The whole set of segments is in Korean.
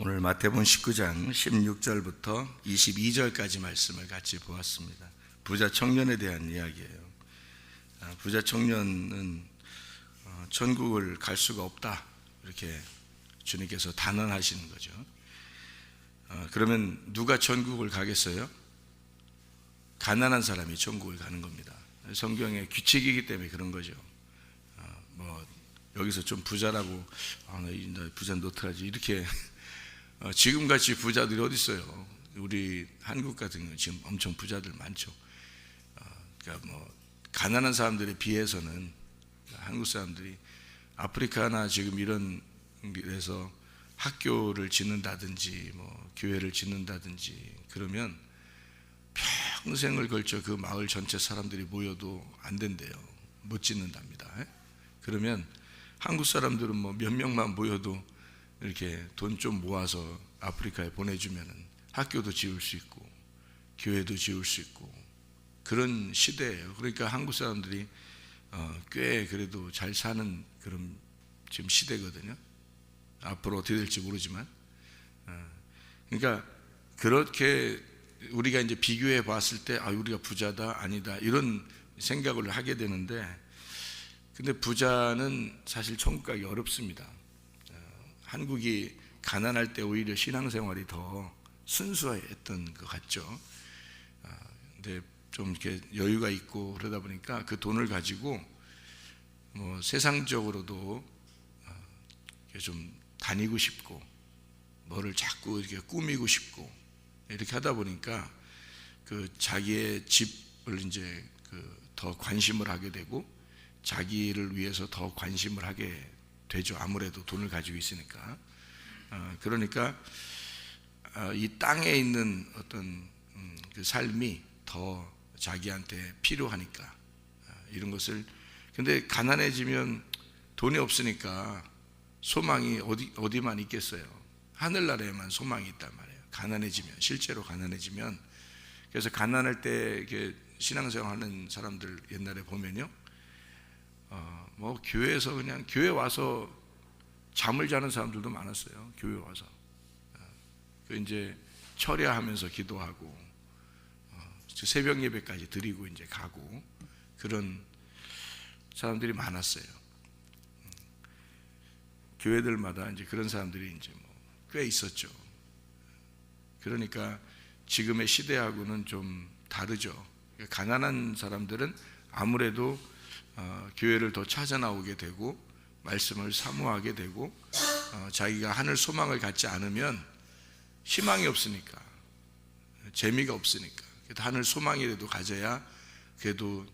오늘 마태복음 19장 16절부터 22절까지 말씀을 같이 보았습니다. 부자 청년에 대한 이야기예요. 부자 청년은 천국을 갈 수가 없다, 이렇게 주님께서 단언하시는 거죠. 그러면 누가 천국을 가겠어요? 가난한 사람이 천국을 가는 겁니다. 성경의 규칙이기 때문에 그런 거죠. 여기서 좀 부자라고 나 부자 노트하지 이렇게 지금같이 부자들이 어디 있어요? 우리 한국 같은 경우 지금 엄청 부자들 많죠. 그러니까 가난한 사람들에 비해서는 한국 사람들이 아프리카나 지금 이런 데서 학교를 짓는다든지 교회를 짓는다든지 그러면 평생을 걸쳐 그 마을 전체 사람들이 모여도 안 된대요. 못 짓는답니다. 그러면 한국 사람들은 몇 명만 모여도 이렇게 돈 좀 모아서 아프리카에 보내주면은 학교도 지을 수 있고 교회도 지을 수 있고 그런 시대예요. 그러니까 한국 사람들이 꽤 그래도 잘 사는 그런 지금 시대거든요. 앞으로 어떻게 될지 모르지만 그러니까 그렇게 우리가 이제 비교해 봤을 때 우리가 부자다 아니다 이런 생각을 하게 되는데, 근데 부자는 사실 천국 가기 어렵습니다. 한국이 가난할 때 오히려 신앙생활이 더 순수했던 것 같죠. 근데 좀 이렇게 여유가 있고 그러다 보니까 그 돈을 가지고 세상적으로도 좀 다니고 싶고 뭐를 자꾸 이렇게 꾸미고 싶고 이렇게 하다 보니까 그 자기의 집을 이제 더 관심을 하게 되고 자기를 위해서 더 관심을 하게 되죠. 아무래도 돈을 가지고 있으니까. 그러니까 이 땅에 있는 어떤 그 삶이 더 자기한테 필요하니까 이런 것을. 근데 가난해지면 돈이 없으니까 소망이 어디만 있겠어요? 하늘나라에만 소망이 있단 말이에요. 가난해지면, 실제로 가난해지면. 그래서 가난할 때 이렇게 신앙생활하는 사람들 옛날에 보면요, 교회에서 그냥 교회 와서 잠을 자는 사람들도 많았어요. 교회 와서 이제 철야하면서 기도하고 새벽 예배까지 드리고 이제 가고 그런 사람들이 많았어요. 교회들마다 이제 그런 사람들이 이제 꽤 있었죠. 그러니까 지금의 시대하고는 좀 다르죠. 가난한 사람들은 아무래도 교회를 더 찾아 나오게 되고 말씀을 사모하게 되고 자기가 하늘 소망을 갖지 않으면 희망이 없으니까, 재미가 없으니까 하늘 소망이라도 가져야 그래도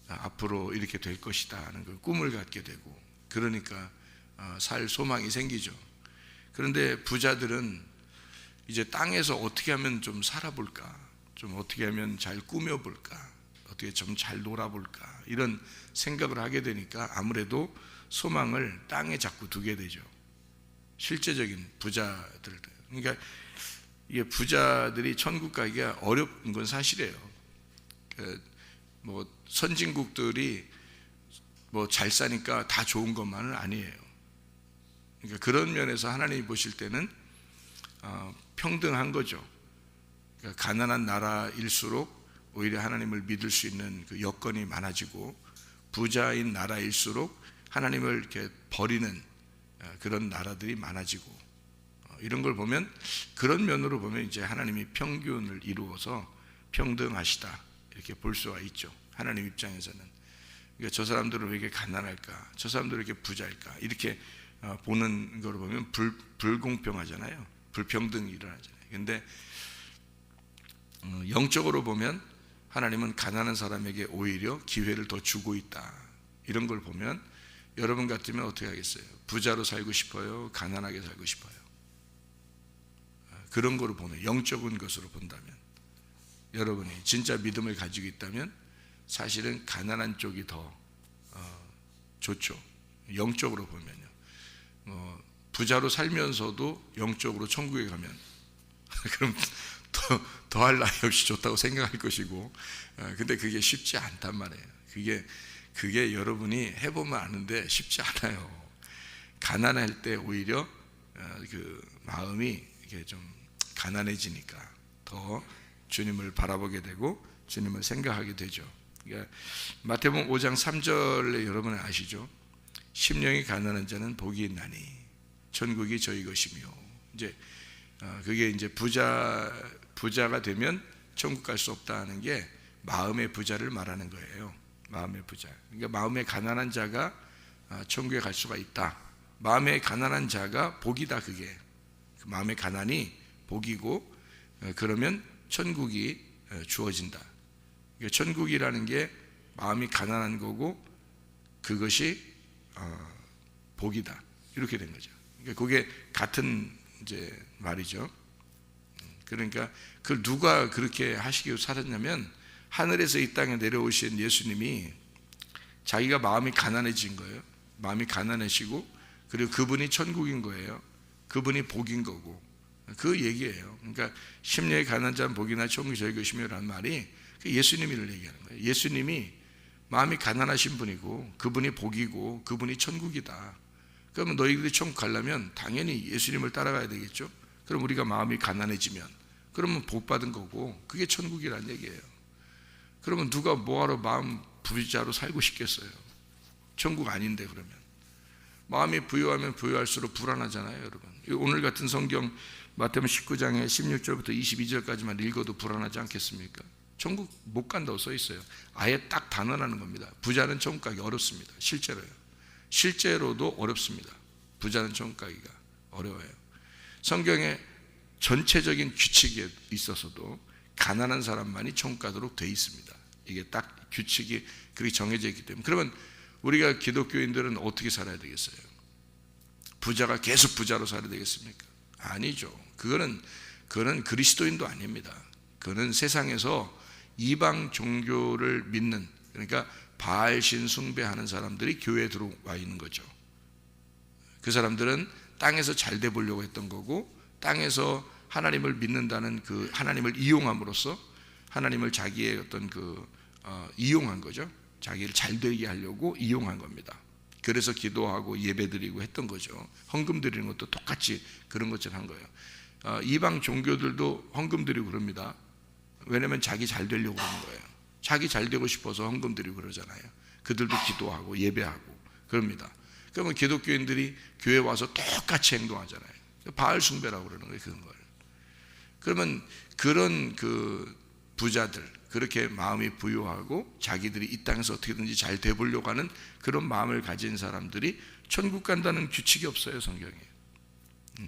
앞으로 이렇게 될 것이다 하는 그 꿈을 갖게 되고, 그러니까 살 소망이 생기죠. 그런데 부자들은 이제 땅에서 어떻게 하면 좀 살아볼까, 좀 어떻게 하면 잘 꾸며볼까, 어떻게 좀 잘 놀아볼까 이런 생각을 하게 되니까 아무래도 소망을 땅에 자꾸 두게 되죠. 실제적인 부자들. 그러니까 이게 부자들이 천국 가기가 어려운 건 사실이에요. 선진국들이 잘 사니까 다 좋은 것만은 아니에요. 그러니까 그런 면에서 하나님이 보실 때는 평등한 거죠. 그러니까 가난한 나라일수록 오히려 하나님을 믿을 수 있는 그 여건이 많아지고, 부자인 나라일수록 하나님을 이렇게 버리는 그런 나라들이 많아지고, 이런 걸 보면, 그런 면으로 보면 이제 하나님이 평균을 이루어서 평등하시다 이렇게 볼 수가 있죠. 하나님 입장에서는. 그러니까 저 사람들은 왜 이렇게 가난할까, 저 사람들은 왜 이렇게 부자일까 이렇게 보는 걸 보면 불공평하잖아요. 불평등이 일어나잖아요. 근데 영적으로 보면 하나님은 가난한 사람에게 오히려 기회를 더 주고 있다. 이런 걸 보면 여러분 같으면 어떻게 하겠어요? 부자로 살고 싶어요? 가난하게 살고 싶어요? 그런 거로 보면, 영적인 것으로 본다면, 여러분이 진짜 믿음을 가지고 있다면 사실은 가난한 쪽이 더 좋죠. 영적으로 보면요. 부자로 살면서도 영적으로 천국에 가면 그럼 더할 나위 없이 좋다고 생각할 것이고, 근데 그게 쉽지 않단 말이에요. 그게 여러분이 해보면 아는데 쉽지 않아요. 가난할 때 오히려 그 마음이 이게 좀 가난해지니까 더 주님을 바라보게 되고 주님을 생각하게 되죠. 그러니까 마태복음 5장 3절에 여러분 아시죠? 심령이 가난한 자는 복이 있나니 천국이 저희 것이며, 이제 그게 이제 부자가 되면 천국 갈 수 없다는 게 마음의 부자를 말하는 거예요. 마음의 부자. 그러니까 마음에 가난한 자가 천국에 갈 수가 있다. 마음에 가난한 자가 복이다. 그게 마음의 가난이 복이고, 그러면 천국이 주어진다. 그러니까 천국이라는 게 마음이 가난한 거고 그것이 복이다. 이렇게 된 거죠. 그러니까 그게 같은 이제 말이죠. 그러니까 그걸 누가 그렇게 하시기 살았냐면 하늘에서 이 땅에 내려오신 예수님이 자기가 마음이 가난해진 거예요. 마음이 가난해지고, 그리고 그분이 천국인 거예요. 그분이 복인 거고, 그 얘기예요. 그러니까 심령이 가난한 자는 복이나 천국이 저희 것이며라는 말이 예수님을 얘기하는 거예요. 예수님이 마음이 가난하신 분이고 그분이 복이고 그분이 천국이다. 그러면 너희들이 천국 가려면 당연히 예수님을 따라가야 되겠죠. 그럼 우리가 마음이 가난해지면 그러면 복 받은 거고 그게 천국이란 얘기예요. 그러면 누가 뭐하러 마음 부자로 살고 싶겠어요? 천국 아닌데. 그러면 마음이 부유하면 부유할수록 불안하잖아요, 여러분. 오늘 같은 성경 마태복음 19장에 16절부터 22절까지만 읽어도 불안하지 않겠습니까? 천국 못 간다고 써 있어요. 아예 딱 단언하는 겁니다. 부자는 천국 가기 어렵습니다. 실제로요. 실제로도 어렵습니다. 부자는 천국 가기가 어려워요. 성경에 전체적인 규칙에 있어서도 가난한 사람만이 천국 가도록 돼 있습니다. 이게 딱 규칙이 그렇게 정해져 있기 때문에. 그러면 우리가 기독교인들은 어떻게 살아야 되겠어요? 부자가 계속 부자로 살아야 되겠습니까? 아니죠. 그거는 그리스도인도 아닙니다. 그는 세상에서 이방 종교를 믿는, 그러니까 바알신 숭배하는 사람들이 교회에 들어와 있는 거죠. 그 사람들은 땅에서 잘 돼 보려고 했던 거고, 땅에서 하나님을 믿는다는 그 하나님을 이용함으로써 하나님을 자기의 어떤 이용한 거죠. 자기를 잘 되게 하려고 이용한 겁니다. 그래서 기도하고 예배드리고 했던 거죠. 헌금 드리는 것도 똑같이 그런 것처럼 한 거예요. 이방 종교들도 헌금 드리고 그럽니다. 왜냐하면 자기 잘 되려고 그러는 거예요. 자기 잘 되고 싶어서 헌금 드리고 그러잖아요. 그들도 기도하고 예배하고 그럽니다. 그러면 기독교인들이 교회 와서 똑같이 행동하잖아요. 바알 숭배라고 그러는 거예요, 그런 걸. 그러면 그런 그 부자들, 그렇게 마음이 부유하고 자기들이 이 땅에서 어떻게든지 잘 돼보려고 하는 그런 마음을 가진 사람들이 천국 간다는 규칙이 없어요, 성경에.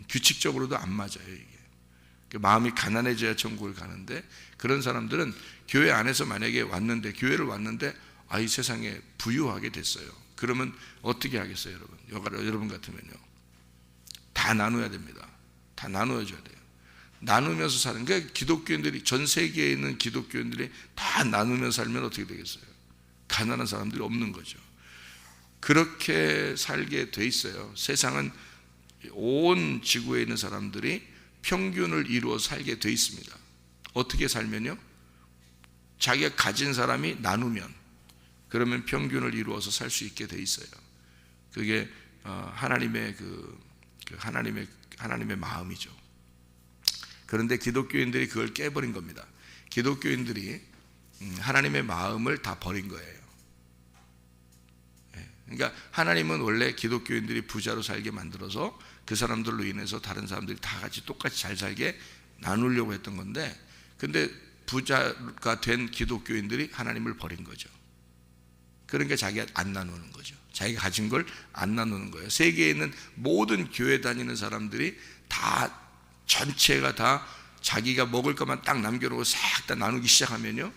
규칙적으로도 안 맞아요, 이게. 마음이 가난해져야 천국을 가는데, 그런 사람들은 교회 안에서 만약에 왔는데, 교회를 왔는데 이 세상에 부유하게 됐어요. 그러면 어떻게 하겠어요, 여러분? 여러분 같으면요, 다 나눠야 됩니다. 다 나눠줘야 돼요. 나누면서 사는, 그러니까 기독교인들이, 전 세계에 있는 기독교인들이 다 나누면서 살면 어떻게 되겠어요? 가난한 사람들이 없는 거죠. 그렇게 살게 돼 있어요. 세상은 온 지구에 있는 사람들이 평균을 이루어 살게 돼 있습니다. 어떻게 살면요? 자기가 가진 사람이 나누면, 그러면 평균을 이루어서 살 수 있게 돼 있어요. 그게 하나님의 하나님의 마음이죠. 그런데 기독교인들이 그걸 깨버린 겁니다. 기독교인들이 하나님의 마음을 다 버린 거예요. 그러니까 하나님은 원래 기독교인들이 부자로 살게 만들어서 그 사람들로 인해서 다른 사람들이 다 같이 똑같이 잘 살게 나누려고 했던 건데, 근데 부자가 된 기독교인들이 하나님을 버린 거죠. 그러니까 자기가 안 나누는 거죠. 자기가 가진 걸 안 나누는 거예요. 세계에 있는 모든 교회 다니는 사람들이 다, 전체가 다 자기가 먹을 것만 딱 남겨놓고 싹 다 나누기 시작하면요,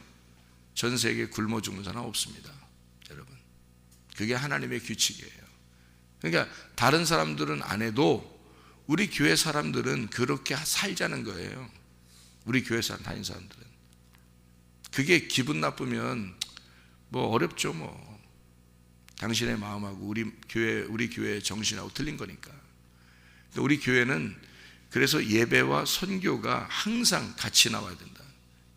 전 세계에 굶어 죽는 사람 없습니다, 여러분. 그게 하나님의 규칙이에요. 그러니까 다른 사람들은 안 해도 우리 교회 사람들은 그렇게 살자는 거예요. 우리 교회 사람, 다니는 사람들은. 그게 기분 나쁘면 뭐 어렵죠, 뭐. 당신의 마음하고 우리 교회의 정신하고 틀린 거니까. 우리 교회는 그래서 예배와 선교가 항상 같이 나와야 된다.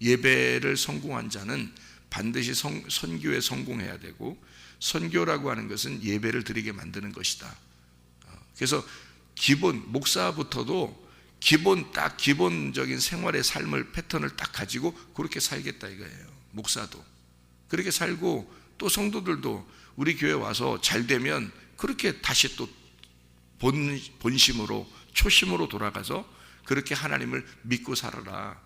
예배를 성공한 자는 반드시 선교에 성공해야 되고, 선교라고 하는 것은 예배를 드리게 만드는 것이다. 그래서 목사부터도 기본적인 생활의 삶을 패턴을 딱 가지고 그렇게 살겠다 이거예요. 목사도 그렇게 살고, 또 성도들도 우리 교회 와서 잘 되면 그렇게 다시 또 본심으로, 초심으로 돌아가서 그렇게 하나님을 믿고 살아라.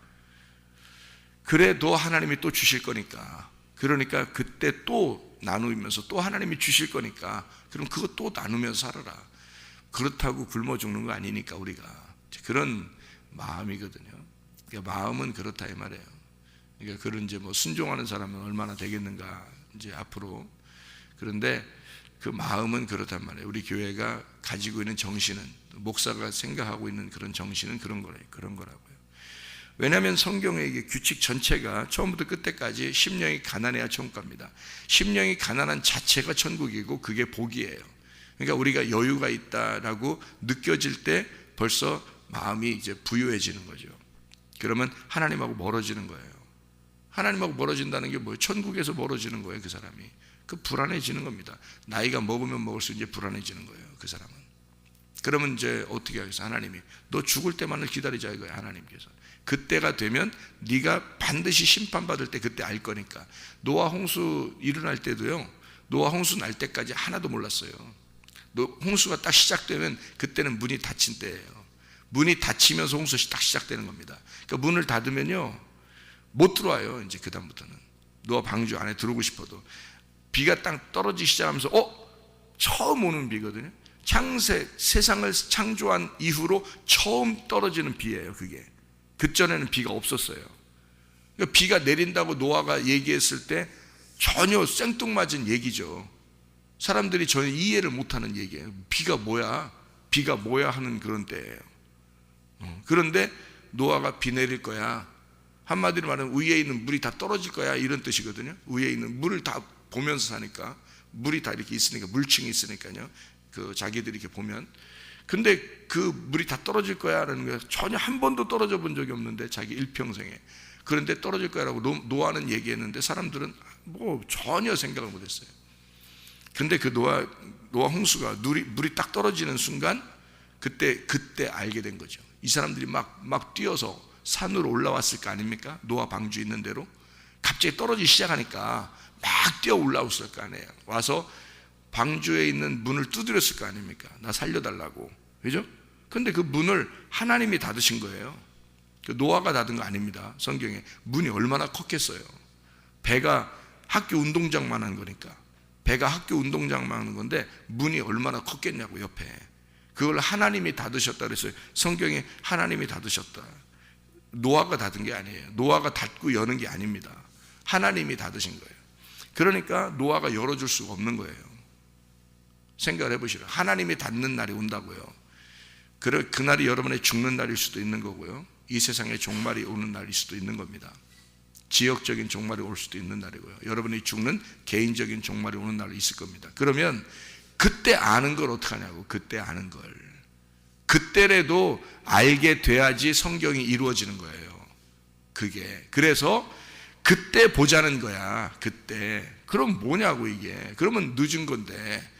그래도 하나님이 또 주실 거니까, 그러니까 그때 또 나누면서 또 하나님이 주실 거니까, 그럼 그거 또 나누면서 살아라. 그렇다고 굶어 죽는 거 아니니까 우리가. 그런 마음이거든요. 그러니까 마음은 그렇다 이 말이에요. 그러니까 그런 이제 뭐 순종하는 사람은 얼마나 되겠는가 이제 앞으로. 그런데 그 마음은 그렇단 말이에요. 우리 교회가 가지고 있는 정신은, 목사가 생각하고 있는 그런 정신은 그런 거라고요. 왜냐하면 성경의 이게 규칙 전체가 처음부터 끝까지 심령이 가난해야 천국 갑니다. 심령이 가난한 자체가 천국이고 그게 복이에요. 그러니까 우리가 여유가 있다라고 느껴질 때 벌써 마음이 이제 부유해지는 거죠. 그러면 하나님하고 멀어지는 거예요. 하나님하고 멀어진다는 게 뭐예요? 천국에서 멀어지는 거예요. 그 사람이. 그 불안해지는 겁니다. 나이가 먹으면 먹을수록 이제 불안해지는 거예요. 그 사람은. 그러면 이제 어떻게 하겠어? 하나님이 너 죽을 때만을 기다리자 이거예요. 하나님께서. 그때가 되면 네가 반드시 심판받을 때 그때 알 거니까. 노아 홍수 일어날 때도요, 노아 홍수 날 때까지 하나도 몰랐어요. 홍수가 딱 시작되면 그때는 문이 닫힌 때예요. 문이 닫히면서 홍수가 딱 시작되는 겁니다. 그러니까 문을 닫으면요 못 들어와요. 이제 그 다음부터는 노아 방주 안에 들어오고 싶어도. 비가 딱 떨어지기 시작하면서 처음 오는 비거든요. 세상을 창조한 이후로 처음 떨어지는 비예요. 그게. 그전에는 비가 없었어요. 그러니까 비가 내린다고 노아가 얘기했을 때 전혀 생뚱맞은 얘기죠. 사람들이 전혀 이해를 못하는 얘기예요. 비가 뭐야 하는 그런 때예요. 그런데 노아가 비 내릴 거야, 한마디로 말하면 위에 있는 물이 다 떨어질 거야 이런 뜻이거든요. 위에 있는 물을 다 보면서 사니까, 물이 다 이렇게 있으니까, 물층이 있으니까요. 그 자기들이 이렇게 보면. 근데 그 물이 다 떨어질 거야라는 거 전혀 한 번도 떨어져 본 적이 없는데 자기 일평생에. 그런데 떨어질 거야라고 노아는 얘기했는데 사람들은 뭐 전혀 생각을 못했어요. 근데 그 노아 홍수가 물이 딱 떨어지는 순간 그때 알게 된 거죠. 이 사람들이 막 뛰어서 산으로 올라왔을 거 아닙니까? 노아 방주 있는 대로 갑자기 떨어지기 시작하니까 막 뛰어 올라왔을 거 아니에요. 와서 방주에 있는 문을 두드렸을 거 아닙니까? 나 살려달라고. 그죠? 근데 그 문을 하나님이 닫으신 거예요. 그 노아가 닫은 거 아닙니다. 성경에. 문이 얼마나 컸겠어요. 배가 학교 운동장만 한 거니까. 배가 학교 운동장만 하는 건데 문이 얼마나 컸겠냐고 옆에. 그걸 하나님이 닫으셨다 그랬어요. 성경에 하나님이 닫으셨다. 노아가 닫은 게 아니에요. 노아가 닫고 여는 게 아닙니다. 하나님이 닫으신 거예요. 그러니까 노아가 열어줄 수가 없는 거예요. 생각을 해보시라. 하나님이 닫는 날이 온다고요. 그날이 여러분의 죽는 날일 수도 있는 거고요. 이 세상에 종말이 오는 날일 수도 있는 겁니다. 지역적인 종말이 올 수도 있는 날이고요. 여러분이 죽는 개인적인 종말이 오는 날이 있을 겁니다. 그러면 그때 아는 걸 어떻게 하냐고. 그때 아는 걸. 그때라도 알게 돼야지 성경이 이루어지는 거예요. 그게. 그래서 그때 보자는 거야. 그때. 그럼 뭐냐고 이게. 그러면 늦은 건데.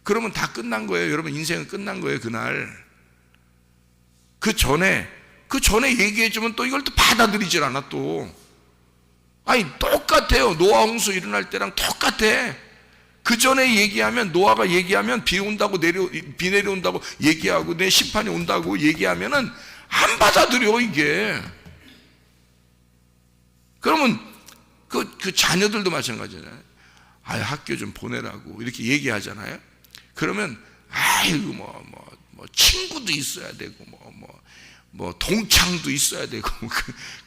그러면 다 끝난 거예요. 여러분 인생은 끝난 거예요. 그날. 그 전에 얘기해주면 또 이걸 또 받아들이질 않아 또. 아니 똑같아요. 노아 홍수 일어날 때랑 똑같아. 그 전에 얘기하면, 노아가 얘기하면 비 내려온다고 얘기하고 내 심판이 온다고 얘기하면은 안 받아들여 이게. 그러면 그 자녀들도 마찬가지잖아요. 학교 좀 보내라고 이렇게 얘기하잖아요. 그러면 아이고 뭐 친구도 있어야 되고 뭐 동창도 있어야 되고.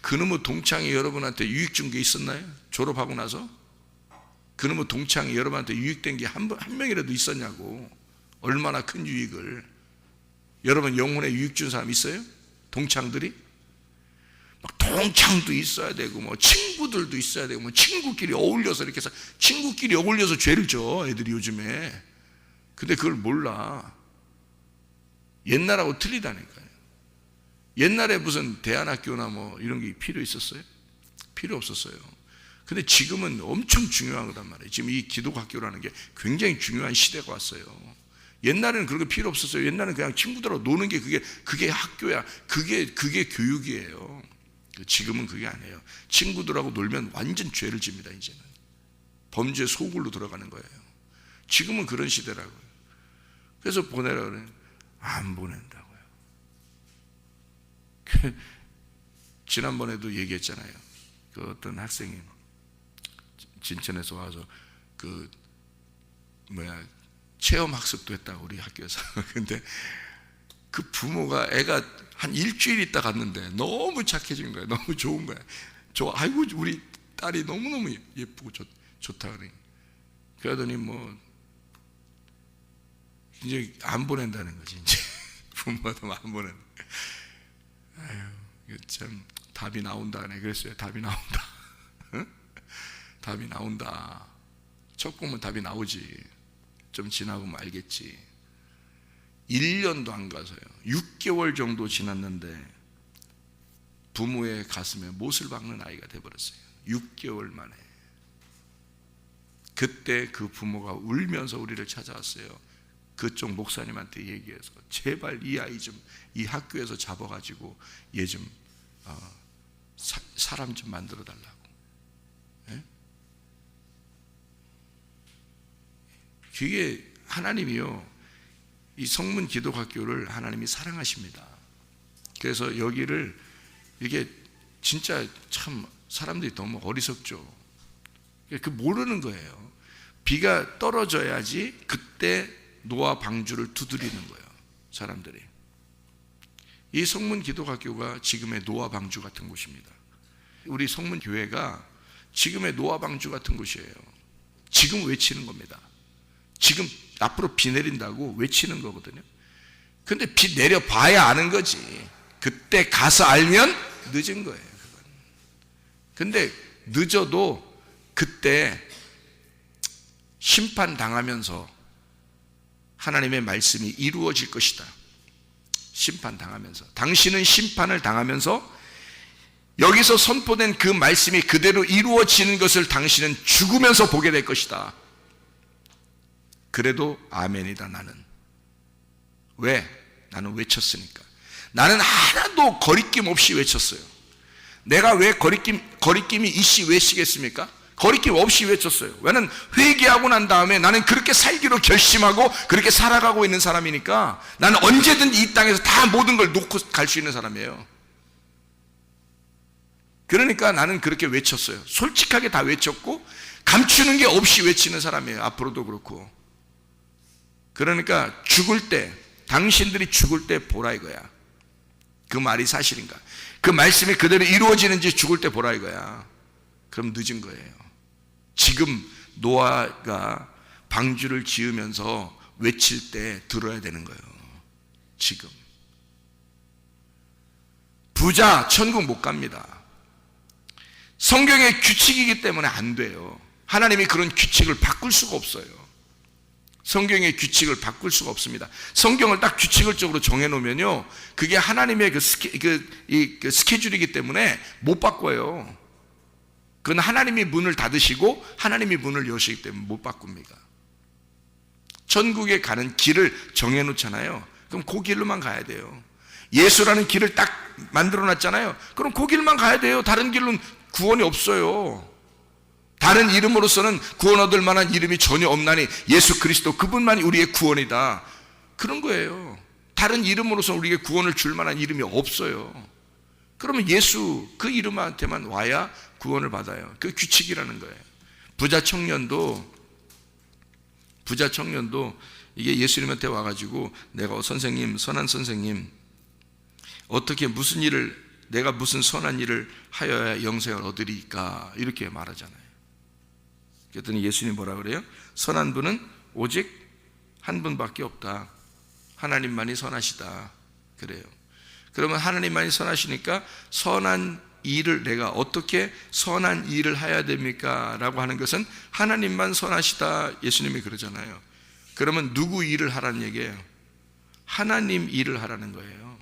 그놈의 동창이 여러분한테 유익 준 게 있었나요? 졸업하고 나서 그놈의 동창이 여러분한테 유익된 게 한 명이라도 있었냐고. 얼마나 큰 유익을. 여러분 영혼에 유익 준 사람 있어요? 동창들이? 막 동창도 있어야 되고 뭐 친구들도 있어야 되고 뭐 친구끼리 어울려서 이렇게 해서 친구끼리 어울려서 죄를 져 애들이 요즘에. 근데 그걸 몰라. 옛날하고 틀리다니까요. 옛날에 무슨 대안학교나 뭐 이런 게 필요 있었어요? 필요 없었어요. 근데 지금은 엄청 중요한 거단 말이에요. 지금 이 기독학교라는 게 굉장히 중요한 시대가 왔어요. 옛날에는 그런 거 필요 없었어요. 옛날에는 그냥 친구들하고 노는 게 그게 학교야. 그게 교육이에요. 지금은 그게 아니에요. 친구들하고 놀면 완전 죄를 집니다. 이제는 범죄 소굴로 들어가는 거예요. 지금은 그런 시대라고요. 그래서 보내라 그래요. 안 보낸다고요. 지난번에도 얘기했잖아요. 그 어떤 학생이 진천에서 와서 체험 학습도 했다고 우리 학교에서. 근데 그 부모가 애가 한 일주일 있다 갔는데 너무 착해진 거예요. 너무 좋은 거예요. 아이고 우리 딸이 너무너무 예쁘고 좋다 그래. 그러더니 이제 안 보낸다는 거지. 이제 부모도 안 보낸다. 아유, 참 답이 나온다네. 그랬어요. 답이 나온다. 응? 답이 나온다. 첫 보면 답이 나오지. 좀 지나고 알겠지. 1년도 안 가서요. 6개월 정도 지났는데 부모의 가슴에 못을 박는 아이가 돼버렸어요. 6개월 만에. 그때 그 부모가 울면서 우리를 찾아왔어요. 그쪽 목사님한테 얘기해서 제발 이 아이 좀 이 학교에서 잡아가지고 얘 좀 사람 좀 만들어 달라고. 예? 그게 하나님이요, 이 성문 기독학교를 하나님이 사랑하십니다. 그래서 여기를 이게 진짜 참 사람들이 너무 어리석죠. 모르는 거예요. 비가 떨어져야지 그때 노아 방주를 두드리는 거예요. 사람들이. 이 성문 기독학교가 지금의 노아 방주 같은 곳입니다. 우리 성문 교회가 지금의 노아 방주 같은 곳이에요. 지금 외치는 겁니다. 지금 앞으로 비 내린다고 외치는 거거든요. 근데 비 내려봐야 아는 거지. 그때 가서 알면 늦은 거예요. 그건. 근데 늦어도 그때 심판당하면서 하나님의 말씀이 이루어질 것이다. 심판당하면서, 당신은 심판을 당하면서 여기서 선포된 그 말씀이 그대로 이루어지는 것을 당신은 죽으면서 보게 될 것이다. 그래도 아멘이다. 나는 왜? 나는 외쳤으니까. 나는 하나도 거리낌 없이 외쳤어요. 내가 왜 거리낌이 이씨 외치겠습니까? 거리낌 없이 외쳤어요. 왜냐면 회개하고 난 다음에 나는 그렇게 살기로 결심하고 그렇게 살아가고 있는 사람이니까 나는 언제든지 이 땅에서 다 모든 걸 놓고 갈 수 있는 사람이에요. 그러니까 나는 그렇게 외쳤어요. 솔직하게 다 외쳤고 감추는 게 없이 외치는 사람이에요. 앞으로도 그렇고. 그러니까 죽을 때, 당신들이 죽을 때 보라 이거야. 그 말이 사실인가? 그 말씀이 그대로 이루어지는지 죽을 때 보라 이거야. 그럼 늦은 거예요. 지금 노아가 방주를 지으면서 외칠 때 들어야 되는 거예요. 지금. 부자 천국 못 갑니다. 성경의 규칙이기 때문에 안 돼요. 하나님이 그런 규칙을 바꿀 수가 없어요. 성경의 규칙을 바꿀 수가 없습니다. 성경을 딱 규칙을적으로 정해놓으면요, 그게 하나님의 그 스케줄이기 때문에 못 바꿔요. 그건 하나님이 문을 닫으시고 하나님이 문을 여시기 때문에 못 바꿉니다. 천국에 가는 길을 정해놓잖아요. 그럼 그 길로만 가야 돼요. 예수라는 길을 딱 만들어놨잖아요. 그럼 그 길만 가야 돼요. 다른 길로는 구원이 없어요. 다른 이름으로서는 구원 얻을 만한 이름이 전혀 없나니 예수 그리스도 그분만이 우리의 구원이다. 그런 거예요. 다른 이름으로서 우리에게 구원을 줄 만한 이름이 없어요. 그러면 예수 그 이름한테만 와야 구원을 받아요. 그 규칙이라는 거예요. 부자 청년도 이게 예수님한테 와가지고 내가 선생님, 선한 선생님, 어떻게 무슨 일을, 내가 무슨 선한 일을 하여야 영생을 얻으리까 이렇게 말하잖아요. 그랬더니 예수님이 뭐라 그래요? 선한 분은 오직 한 분밖에 없다. 하나님만이 선하시다. 그래요. 그러면 하나님만이 선하시니까 선한 일을 내가 어떻게 선한 일을 해야 됩니까? 라고 하는 것은 하나님만 선하시다. 예수님이 그러잖아요. 그러면 누구 일을 하라는 얘기예요? 하나님 일을 하라는 거예요.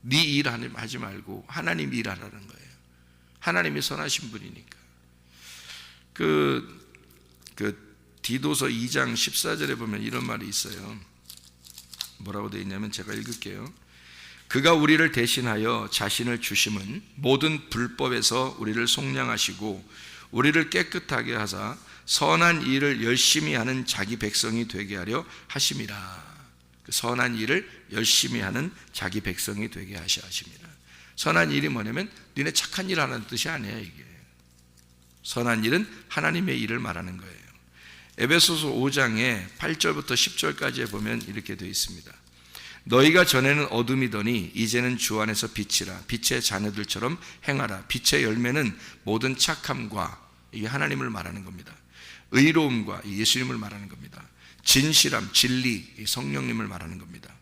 네 일 하지 말고 하나님 일 하라는 거예요. 하나님이 선하신 분이니까. 그 디도서 2장 14절에 보면 이런 말이 있어요. 뭐라고 되어 있냐면 제가 읽을게요. 그가 우리를 대신하여 자신을 주심은 모든 불법에서 우리를 속량하시고 우리를 깨끗하게 하사 선한 일을 열심히 하는 자기 백성이 되게 하려 하심이라. 선한 일을 열심히 하는 자기 백성이 되게 하심이라. 선한 일이 뭐냐면 너네 착한 일 하는 뜻이 아니에요. 이게 선한 일은 하나님의 일을 말하는 거예요. 에베소서 5장에 8절부터 10절까지에 보면 이렇게 되어 있습니다. 너희가 전에는 어둠이더니 이제는 주 안에서 빛이라. 빛의 자녀들처럼 행하라. 빛의 열매는 모든 착함과, 이게 하나님을 말하는 겁니다. 의로움과, 예수님을 말하는 겁니다. 진실함, 진리, 성령님을 말하는 겁니다.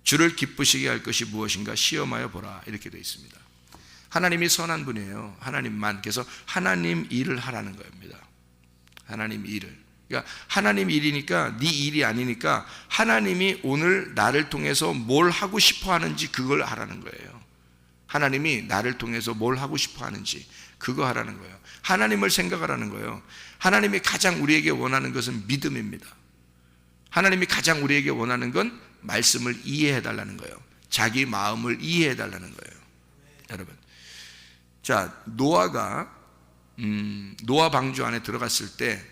주를 기쁘시게 할 것이 무엇인가 시험하여 보라. 이렇게 되어 있습니다. 하나님이 선한 분이에요. 하나님만. 그래서 하나님 일을 하라는 겁니다. 하나님 일을. 그러니까 하나님 일이니까 네 일이 아니니까 하나님이 오늘 나를 통해서 뭘 하고 싶어 하는지 그걸 하라는 거예요. 하나님이 나를 통해서 뭘 하고 싶어 하는지 그거 하라는 거예요. 하나님을 생각하라는 거예요. 하나님이 가장 우리에게 원하는 것은 믿음입니다. 하나님이 가장 우리에게 원하는 건 말씀을 이해해 달라는 거예요. 자기 마음을 이해해 달라는 거예요. 여러분, 자, 노아가 노아 방주 안에 들어갔을 때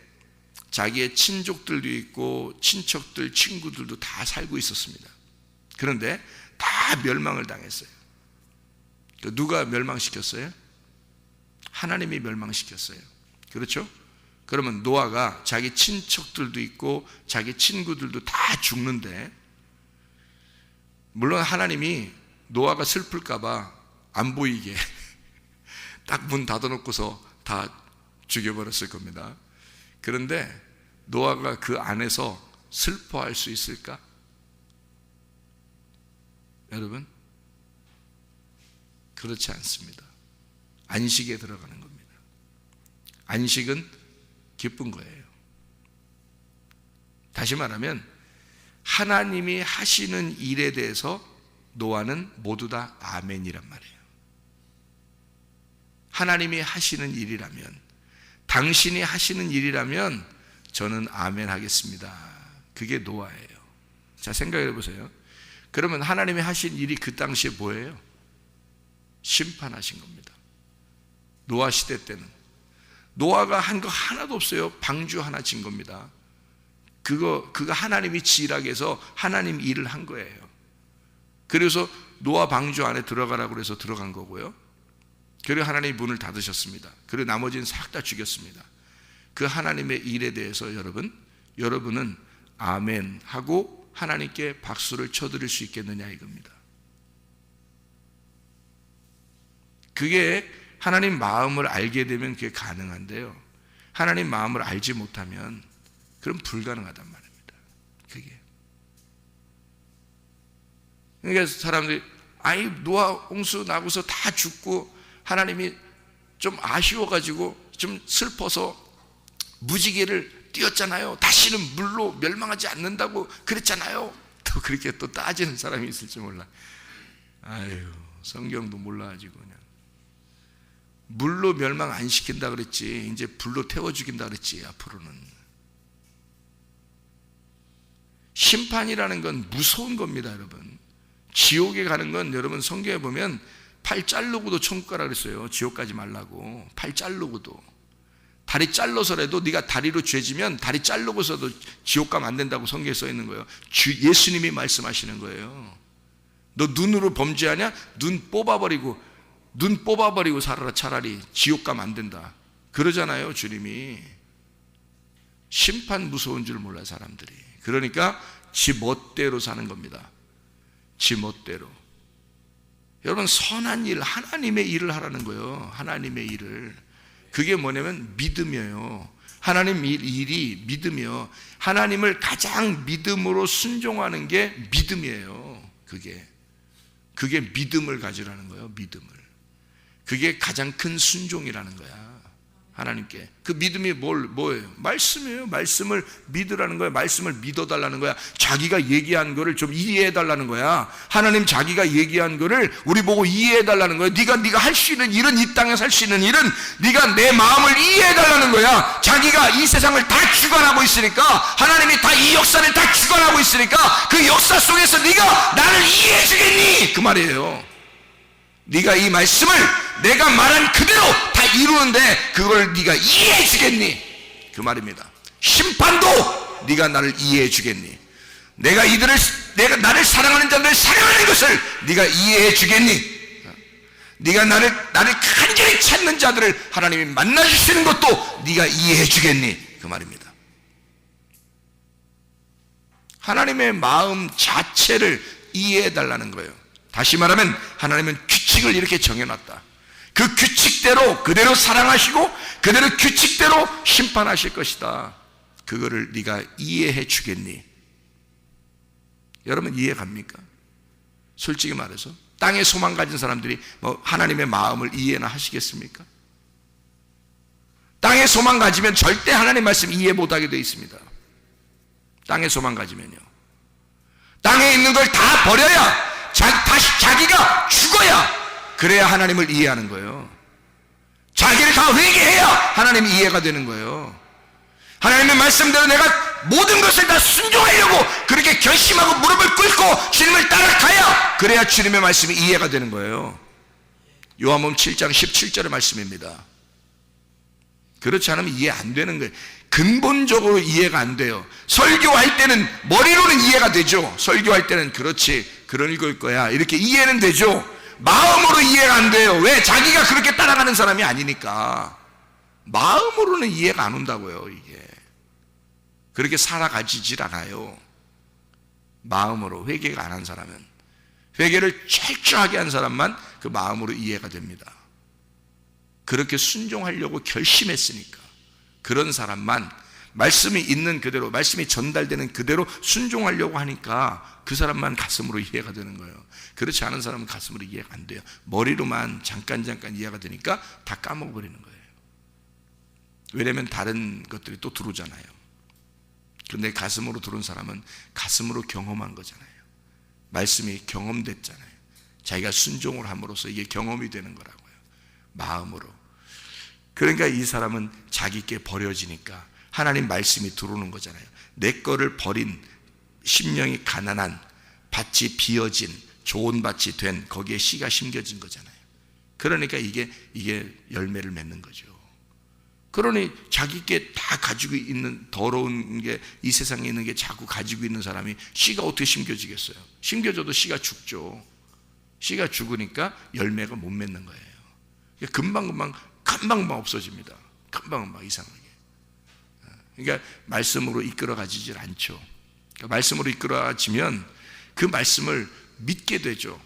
자기의 친족들도 있고 친척들, 친구들도 다 살고 있었습니다. 그런데 다 멸망을 당했어요. 누가 멸망시켰어요? 하나님이 멸망시켰어요. 그렇죠? 그러면 노아가 자기 친척들도 있고 자기 친구들도 다 죽는데, 물론 하나님이 노아가 슬플까 봐 안 보이게 딱 문 닫아놓고서 다 죽여버렸을 겁니다. 그런데 노아가 그 안에서 슬퍼할 수 있을까? 여러분, 그렇지 않습니다. 안식에 들어가는 겁니다. 안식은 기쁜 거예요. 다시 말하면 하나님이 하시는 일에 대해서 노아는 모두 다 아멘이란 말이에요. 하나님이 하시는 일이라면, 당신이 하시는 일이라면 저는 아멘 하겠습니다. 그게 노아예요. 자, 생각해 보세요. 그러면 하나님이 하신 일이 그 당시에 뭐예요? 심판하신 겁니다. 노아 시대 때는 노아가 한 거 하나도 없어요. 방주 하나 진 겁니다. 그거 하나님이 지으라고 해서 하나님 일을 한 거예요. 그래서 노아 방주 안에 들어가라고 해서 들어간 거고요. 그리고 하나님이 문을 닫으셨습니다. 그리고 나머지는 싹 다 죽였습니다. 그 하나님의 일에 대해서 여러분은 아멘 하고 하나님께 박수를 쳐드릴 수 있겠느냐 이겁니다. 그게 하나님 마음을 알게 되면 그게 가능한데요, 하나님 마음을 알지 못하면 그럼 불가능하단 말입니다. 그게. 그러니까 사람들이 노아 홍수 나고서 다 죽고 하나님이 좀 아쉬워가지고 좀 슬퍼서 무지개를 띄웠잖아요. 다시는 물로 멸망하지 않는다고 그랬잖아요. 또 그렇게 또 따지는 사람이 있을지 몰라. 아유, 성경도 몰라가지고 그냥 물로 멸망 안 시킨다 그랬지, 이제 불로 태워 죽인다 그랬지. 앞으로는 심판이라는 건 무서운 겁니다. 여러분, 지옥에 가는 건 여러분 성경에 보면 팔 자르고도 천국 가라 그랬어요. 지옥 가지 말라고. 팔 자르고도. 다리 잘라서라도 네가 다리로 죄지면 다리 자르고서도 지옥 가면 안 된다고 성경에 써 있는 거예요. 예수님이 말씀하시는 거예요. 너 눈으로 범죄하냐? 눈 뽑아버리고 살아라. 차라리 지옥 가면 안 된다 그러잖아요, 주님이. 심판 무서운 줄 몰라 사람들이. 그러니까 지 멋대로 사는 겁니다. 지 멋대로. 여러분, 선한 일, 하나님의 일을 하라는 거예요. 하나님의 일을. 그게 뭐냐면 믿음이에요. 하나님 일이 믿음이요. 하나님을 가장 믿음으로 순종하는 게 믿음이에요. 그게 믿음을 가지라는 거예요. 믿음을. 그게 가장 큰 순종이라는 거야. 하나님께. 그 믿음이 뭐예요? 말씀이에요. 말씀을 믿으라는 거야. 말씀을 믿어달라는 거야. 자기가 얘기한 거를 좀 이해해달라는 거야. 하나님 자기가 얘기한 거를 우리 보고 이해해달라는 거야. 네가 할 수 있는 일은, 이 땅에서 할 수 있는 일은 네가 내 마음을 이해해달라는 거야. 자기가 이 세상을 다 주관하고 있으니까, 하나님이 다 이 역사를 다 주관하고 있으니까 그 역사 속에서 네가 나를 이해해주겠니? 그 말이에요. 네가 이 말씀을 내가 말한 그대로 다 이루는데 그걸 네가 이해해 주겠니? 그 말입니다. 심판도 네가 나를 이해해 주겠니? 내가 나를 사랑하는 자들을 사랑하는 것을 네가 이해해 주겠니? 네가 나를 간절히 찾는 자들을 하나님이 만나 주시는 것도 네가 이해해 주겠니? 그 말입니다. 하나님의 마음 자체를 이해해 달라는 거예요. 다시 말하면 하나님은 규칙을 이렇게 정해놨다. 그 규칙대로 그대로 사랑하시고 그대로 규칙대로 심판하실 것이다. 그거를 네가 이해해 주겠니? 여러분 이해 갑니까? 솔직히 말해서 땅에 소망 가진 사람들이 하나님의 마음을 이해나 하시겠습니까? 땅에 소망 가지면 절대 하나님 말씀 이해 못하게 되어 있습니다. 땅에 소망 가지면요, 땅에 있는 걸 다 버려야, 다시 자기가 죽어야, 그래야 하나님을 이해하는 거예요. 자기를 다 회개해야 하나님 이해가 되는 거예요. 하나님의 말씀대로 내가 모든 것을 다 순종하려고 그렇게 결심하고 무릎을 꿇고 주님을 따라가야, 그래야 주님의 말씀이 이해가 되는 거예요. 요한복음 7장 17절의 말씀입니다. 그렇지 않으면 이해 안 되는 거예요. 근본적으로 이해가 안 돼요. 설교할 때는 머리로는 이해가 되죠. 설교할 때는 그렇지, 그런 걸 거야, 이렇게 이해는 되죠. 마음으로 이해가 안 돼요. 왜? 자기가 그렇게 따라가는 사람이 아니니까. 마음으로는 이해가 안 온다고요. 이게 그렇게 살아가지질 않아요. 마음으로 회개가 안 한 사람은, 회개를 철저하게 한 사람만 그 마음으로 이해가 됩니다. 그렇게 순종하려고 결심했으니까 그런 사람만 말씀이 있는 그대로, 말씀이 전달되는 그대로 순종하려고 하니까 그 사람만 가슴으로 이해가 되는 거예요. 그렇지 않은 사람은 가슴으로 이해가 안 돼요. 머리로만 잠깐 이해가 되니까 다 까먹어버리는 거예요. 왜냐면 다른 것들이 또 들어오잖아요. 그런데 가슴으로 들어온 사람은 가슴으로 경험한 거잖아요. 말씀이 경험됐잖아요. 자기가 순종을 함으로써 이게 경험이 되는 거라고요. 마음으로. 그러니까 이 사람은 자기께 버려지니까 하나님 말씀이 들어오는 거잖아요. 내 거를 버린, 심령이 가난한, 밭이 비어진, 좋은 밭이 된, 거기에 씨가 심겨진 거잖아요. 그러니까 이게 열매를 맺는 거죠. 그러니 자기께 다 가지고 있는 더러운 게, 이 세상에 있는 게 자꾸 가지고 있는 사람이 씨가 어떻게 심겨지겠어요? 심겨져도 씨가 죽죠. 씨가 죽으니까 열매가 못 맺는 거예요. 금방 없어집니다. 금방 이상하게. 그러니까 말씀으로 이끌어 가지질 않죠. 그러니까 말씀으로 이끌어 가지면 그 말씀을 믿게 되죠.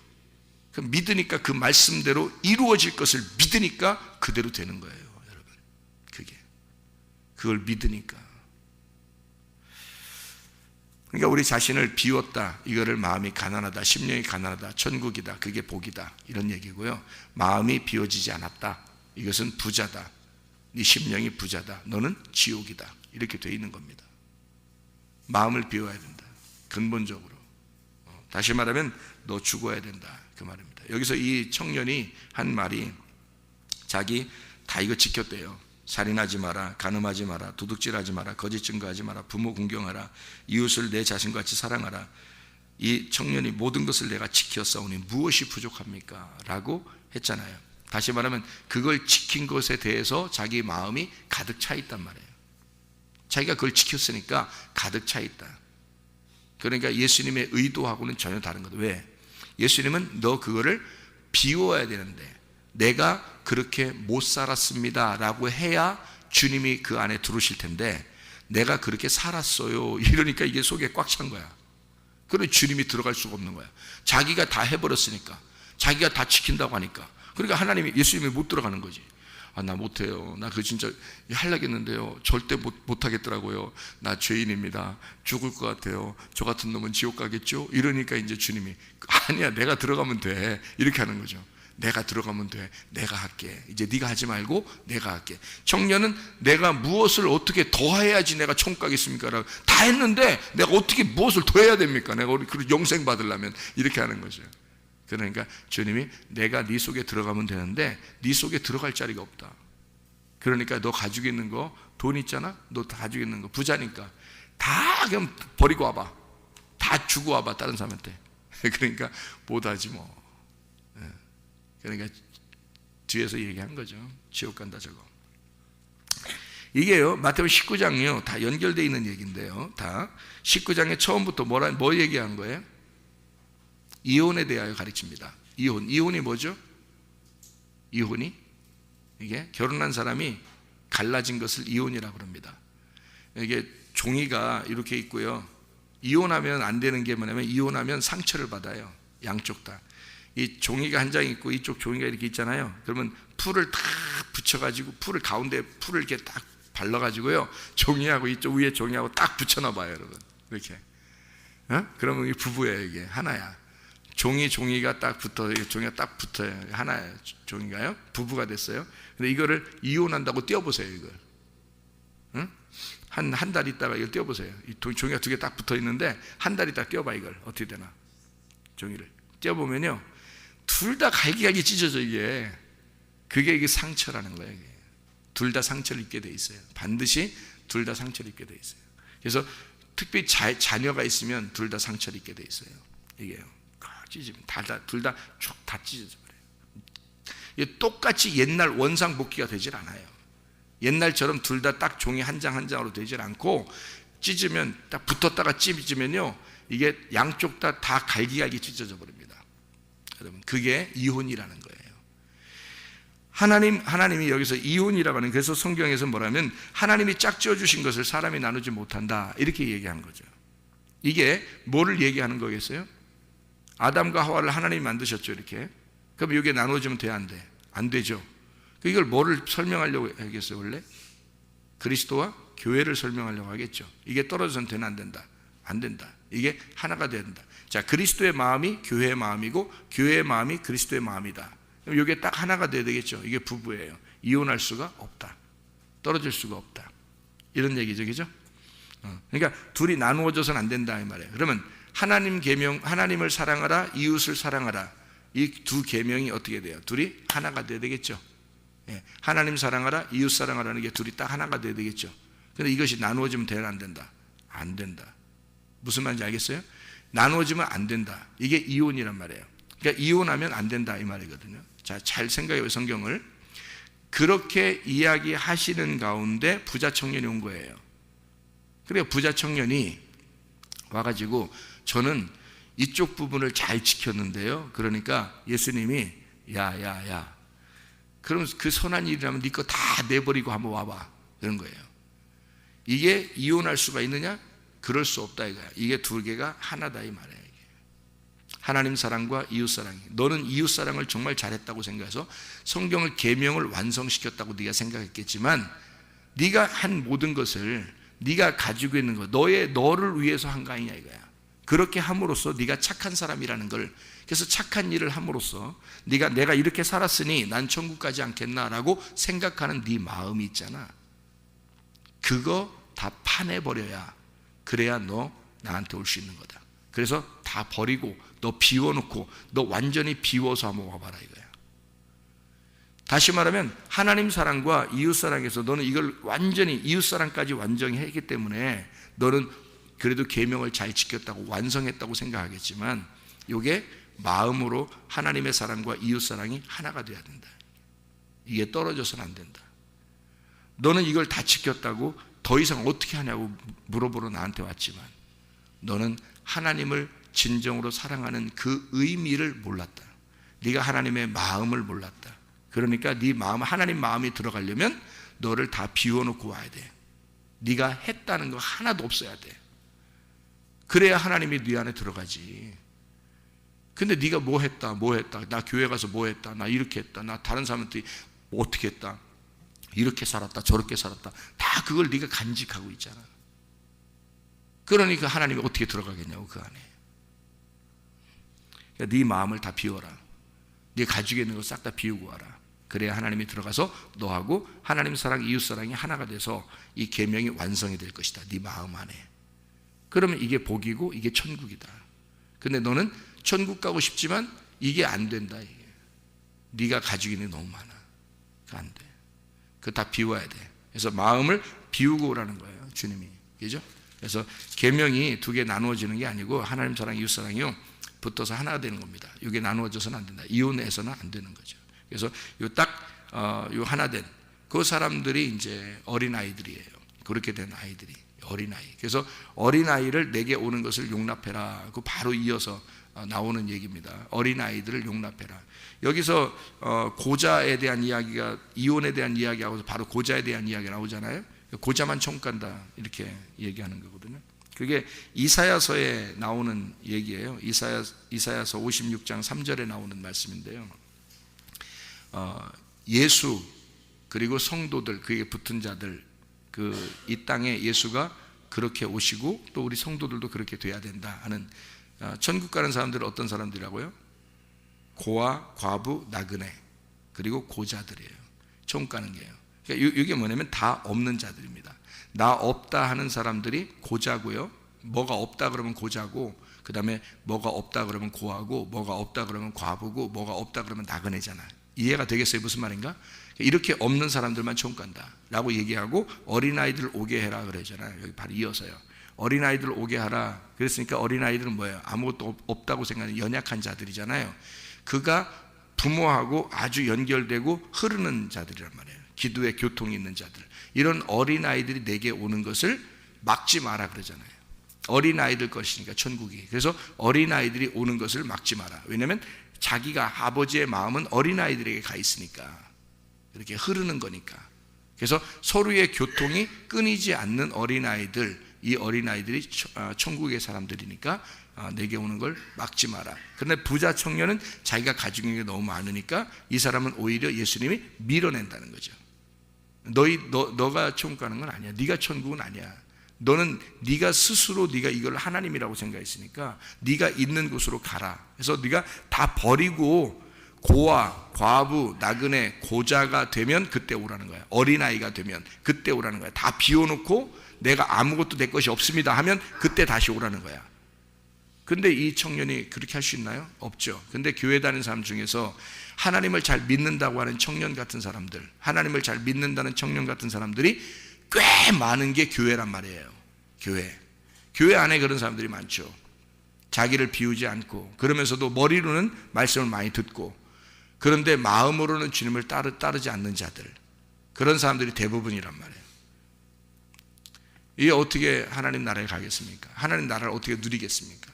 믿으니까 그 말씀대로 이루어질 것을 믿으니까 그대로 되는 거예요, 여러분. 그걸 믿으니까. 그러니까 우리 자신을 비웠다, 이거를 마음이 가난하다, 심령이 가난하다, 천국이다, 그게 복이다, 이런 얘기고요. 마음이 비워지지 않았다, 이것은 부자다, 네 심령이 부자다, 너는 지옥이다, 이렇게 돼 있는 겁니다. 마음을 비워야 된다, 근본적으로. 다시 말하면 너 죽어야 된다, 그 말입니다. 여기서 이 청년이 한 말이, 자기 다 이거 지켰대요. 살인하지 마라, 간음하지 마라, 도둑질하지 마라, 거짓 증거하지 마라, 부모 공경하라, 이웃을 내 자신같이 사랑하라. 이 청년이 모든 것을 내가 지켰사오니 무엇이 부족합니까? 라고 했잖아요. 다시 말하면 그걸 지킨 것에 대해서 자기 마음이 가득 차 있단 말이에요. 자기가 그걸 지켰으니까 가득 차 있다. 그러니까 예수님의 의도하고는 전혀 다른 거죠. 왜? 예수님은 너 그거를 비워야 되는데, 내가 그렇게 못 살았습니다 라고 해야 주님이 그 안에 들어오실 텐데, 내가 그렇게 살았어요 이러니까 이게 속에 꽉 찬 거야. 그러니 주님이 들어갈 수가 없는 거야. 자기가 다 해버렸으니까, 자기가 다 지킨다고 하니까. 그러니까 예수님이 못 들어가는 거지. 나 못해요, 나 그거 진짜 하려겠는데요, 절대 못하겠더라고요, 나 죄인입니다, 죽을 것 같아요, 저 같은 놈은 지옥 가겠죠? 이러니까 이제 주님이 아니야, 내가 들어가면 돼, 이렇게 하는 거죠. 내가 들어가면 돼. 내가 할게. 이제 네가 하지 말고 내가 할게. 청년은 내가 무엇을 어떻게 더 해야지 내가 천국 가겠습니까? 라고 다 했는데 내가 어떻게 무엇을 더 해야 됩니까? 내가 우리 영생 받으려면 이렇게 하는 거죠. 그러니까 주님이 내가 네 속에 들어가면 되는데 네 속에 들어갈 자리가 없다. 그러니까 너 가지고 있는 거 돈 있잖아? 너 다 가지고 있는 거 부자니까 다 그냥 버리고 와봐. 다 주고 와봐 다른 사람한테. 그러니까 못하지 뭐. 그러니까 뒤에서 얘기한 거죠. 지옥 간다 저거. 이게요 마태복음 19장이요 다 연결되어 있는 얘기인데요. 다 19장의 처음부터 뭐 얘기한 거예요? 이혼에 대하여 가르칩니다. 이혼이 뭐죠? 이혼이 이게 결혼한 사람이 갈라진 것을 이혼이라고 합니다. 이게 종이가 이렇게 있고요. 이혼하면 안 되는 게 뭐냐면 이혼하면 상처를 받아요. 양쪽 다. 이 종이가 한 장 있고 이쪽 종이가 이렇게 있잖아요. 그러면 풀을 다 붙여가지고 풀을 가운데 풀을 이렇게 딱 발라가지고요. 종이하고 이쪽 위에 종이하고 딱 붙여놔봐요, 여러분. 이렇게. 그러면 이 부부예요, 이게 하나야. 종이가 딱 종이가 딱 붙어요. 하나예요. 종이가요. 부부가 됐어요. 근데 이거를 이혼한다고 떼어보세요, 이걸. 응? 한 달 있다가 이걸 떼어보세요. 이 종이가 두 개 딱 붙어 있는데 한 달 있다가 떼어봐, 이걸. 어떻게 되나. 종이를. 떼어보면요. 둘 다 갈기갈기 찢어져, 이게. 그게 상처라는 거예요, 이게. 둘 다 상처를 입게 돼 있어요. 반드시 둘 다 상처를 입게 돼 있어요. 그래서 특별히 자녀가 있으면 둘 다 상처를 입게 돼 있어요. 이게요. 찢으면 둘 다 찢어져 버려요. 이게 똑같이 옛날 원상 복귀가 되질 않아요. 옛날처럼 둘 다 딱 종이 한 장 한 장으로 되질 않고 찢으면 딱 붙었다가 찢으면요 이게 양쪽 다 갈기갈기 찢어져 버립니다. 여러분 그게 이혼이라는 거예요. 하나님이 여기서 이혼이라고 하는, 그래서 성경에서 뭐라면 하나님이 짝지어 주신 것을 사람이 나누지 못한다 이렇게 얘기한 거죠. 이게 뭐를 얘기하는 거겠어요? 아담과 하와를 하나님이 만드셨죠, 이렇게. 그럼 이게 나눠지면 돼, 안 돼? 안 되죠. 이걸 뭐를 설명하려고 하겠어요, 원래? 그리스도와 교회를 설명하려고 하겠죠. 이게 떨어져서는 되나 안 된다? 안 된다. 이게 하나가 된다. 자, 그리스도의 마음이 교회의 마음이고 교회의 마음이 그리스도의 마음이다. 그럼 이게 딱 하나가 돼야 되겠죠. 이게 부부예요. 이혼할 수가 없다. 떨어질 수가 없다. 이런 얘기죠, 그죠? 그러니까 둘이 나누어져서는 안 된다 이 말이에요. 그러면 하나님 계명, 하나님을 사랑하라, 이웃을 사랑하라. 이 두 계명이 어떻게 돼요? 둘이 하나가 돼야 되겠죠. 하나님 사랑하라, 이웃 사랑하라는 게 둘이 딱 하나가 돼야 되겠죠. 그런데 이것이 나누어지면 되나 안 된다? 안 된다. 무슨 말인지 알겠어요? 나누어지면 안 된다. 이게 이혼이란 말이에요. 그러니까 이혼하면 안 된다 이 말이거든요. 자, 잘 생각해요, 성경을. 그렇게 이야기하시는 가운데 부자 청년이 온 거예요. 그래요, 부자 청년이 와가지고 저는 이쪽 부분을 잘 지켰는데요. 그러니까 예수님이 야 그럼 그 선한 일이라면 네 거 다 내버리고 한번 와봐 그런 거예요. 이게 이혼할 수가 있느냐? 그럴 수 없다 이거야. 이게 두 개가 하나다 이 말이에요. 하나님 사랑과 이웃 사랑이. 너는 이웃 사랑을 정말 잘했다고 생각해서 성경을 계명을 완성시켰다고 네가 생각했겠지만 네가 한 모든 것을 네가 가지고 있는 것, 너를 위해서 한 거 아니냐 이거야. 그렇게 함으로써 네가 착한 사람이라는 걸, 그래서 착한 일을 함으로써 내가 이렇게 살았으니 난 천국 가지 않겠나라고 생각하는 네 마음이 있잖아. 그거 다 파내버려야, 그래야 너 나한테 올 수 있는 거다. 그래서 다 버리고 너 비워놓고 너 완전히 비워서 한번 와봐라 이거야. 다시 말하면 하나님 사랑과 이웃 사랑에서 너는 이걸 완전히 이웃 사랑까지 완전히 했기 때문에 너는 그래도 계명을 잘 지켰다고 완성했다고 생각하겠지만 이게 마음으로 하나님의 사랑과 이웃 사랑이 하나가 돼야 된다. 이게 떨어져서는 안 된다. 너는 이걸 다 지켰다고 더 이상 어떻게 하냐고 물어보러 나한테 왔지만 너는 하나님을 진정으로 사랑하는 그 의미를 몰랐다. 네가 하나님의 마음을 몰랐다. 그러니까 네 마음, 하나님 마음이 들어가려면 너를 다 비워놓고 와야 돼. 네가 했다는 거 하나도 없어야 돼. 그래야 하나님이 네 안에 들어가지. 근데 네가 뭐 했다 나 교회 가서 뭐 했다, 나 이렇게 했다, 나 다른 사람한테 어떻게 했다, 이렇게 살았다 저렇게 살았다, 다 그걸 네가 간직하고 있잖아. 그러니까 하나님이 어떻게 들어가겠냐고 그 안에. 그러니까 네 마음을 다 비워라. 네 가지고 있는 걸 싹 다 비우고 와라. 그래야 하나님이 들어가서 너하고 하나님 사랑, 이웃 사랑이 하나가 돼서 이 계명이 완성이 될 것이다. 네 마음 안에. 그러면 이게 복이고 이게 천국이다. 근데 너는 천국 가고 싶지만 이게 안 된다. 이게. 네가 가지고 있는 게 너무 많아. 그거 안 돼. 그거 다 비워야 돼. 그래서 마음을 비우고 오라는 거예요. 주님이. 그죠? 그래서 계명이 두 개 나누어지는 게 아니고 하나님 사랑, 이웃 사랑이요 붙어서 하나가 되는 겁니다. 이게 나누어져서는 안 된다. 이혼해서는 안 되는 거죠. 그래서 요 하나 된 그 사람들이 이제 어린 아이들이에요. 그렇게 된 아이들이 어린 아이. 그래서 어린 아이를 내게 오는 것을 용납해라. 그 바로 이어서 나오는 얘기입니다. 어린 아이들을 용납해라. 여기서 고자에 대한 이야기가 이혼에 대한 이야기하고서 바로 고자에 대한 이야기가 나오잖아요. 고자만 천국 간다 이렇게 얘기하는 거거든요. 그게 이사야서에 나오는 얘기예요. 이사야서 56장 3절에 나오는 말씀인데요. 예수 그리고 성도들 그에게 붙은 자들 이 땅에 예수가 그렇게 오시고 또 우리 성도들도 그렇게 돼야 된다 하는 천국 가는 사람들은 어떤 사람들이라고요? 고아, 과부, 나그네 그리고 고자들이에요. 천국 가는 게요. 그러니까 이게 뭐냐면 다 없는 자들입니다. 나 없다 하는 사람들이 고자고요. 뭐가 없다 그러면 고자고 그 다음에 뭐가 없다 그러면 고아고 뭐가 없다 그러면 과부고 뭐가 없다 그러면 나그네잖아. 이해가 되겠어요? 무슨 말인가? 이렇게 없는 사람들만 천국 간다 라고 얘기하고 어린아이들 오게 해라 그러잖아요. 여기 바로 이어서요. 어린아이들 오게 하라. 그랬으니까 어린아이들은 뭐예요? 아무것도 없다고 생각하는 연약한 자들이잖아요. 그가 부모하고 아주 연결되고 흐르는 자들이란 말이에요. 기도에 교통이 있는 자들. 이런 어린아이들이 내게 오는 것을 막지 마라 그러잖아요. 어린아이들 것이니까 천국이. 그래서 어린아이들이 오는 것을 막지 마라. 왜냐하면 자기가 아버지의 마음은 어린아이들에게 가 있으니까 이렇게 흐르는 거니까. 그래서 서로의 교통이 끊이지 않는 어린아이들, 이 어린아이들이 천국의 사람들이니까 내게 오는 걸 막지 마라. 그런데 부자 청년은 자기가 가지고 있는 게 너무 많으니까 이 사람은 오히려 예수님이 밀어낸다는 거죠. 너가 천국 가는 건 아니야. 네가 천국은 아니야. 너는 네가 스스로 네가 이걸 하나님이라고 생각했으니까 네가 있는 곳으로 가라. 그래서 네가 다 버리고 고아, 과부, 나그네, 고자가 되면 그때 오라는 거야. 어린아이가 되면 그때 오라는 거야. 다 비워놓고 내가 아무것도 내 것이 없습니다 하면 그때 다시 오라는 거야. 근데 이 청년이 그렇게 할 수 있나요? 없죠. 근데 교회 다니는 사람 중에서 하나님을 잘 믿는다고 하는 청년 같은 사람들, 하나님을 잘 믿는다는 청년 같은 사람들이 꽤 많은 게 교회란 말이에요. 교회 안에 그런 사람들이 많죠. 자기를 비우지 않고 그러면서도 머리로는 말씀을 많이 듣고 그런데 마음으로는 주님을 따르지 않는 자들, 그런 사람들이 대부분이란 말이에요. 이게 어떻게 하나님 나라에 가겠습니까? 하나님 나라를 어떻게 누리겠습니까?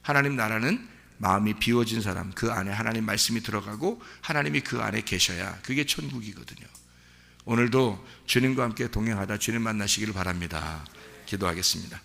하나님 나라는 마음이 비워진 사람, 그 안에 하나님 말씀이 들어가고 하나님이 그 안에 계셔야 그게 천국이거든요. 오늘도 주님과 함께 동행하다 주님 만나시기를 바랍니다. 기도하겠습니다.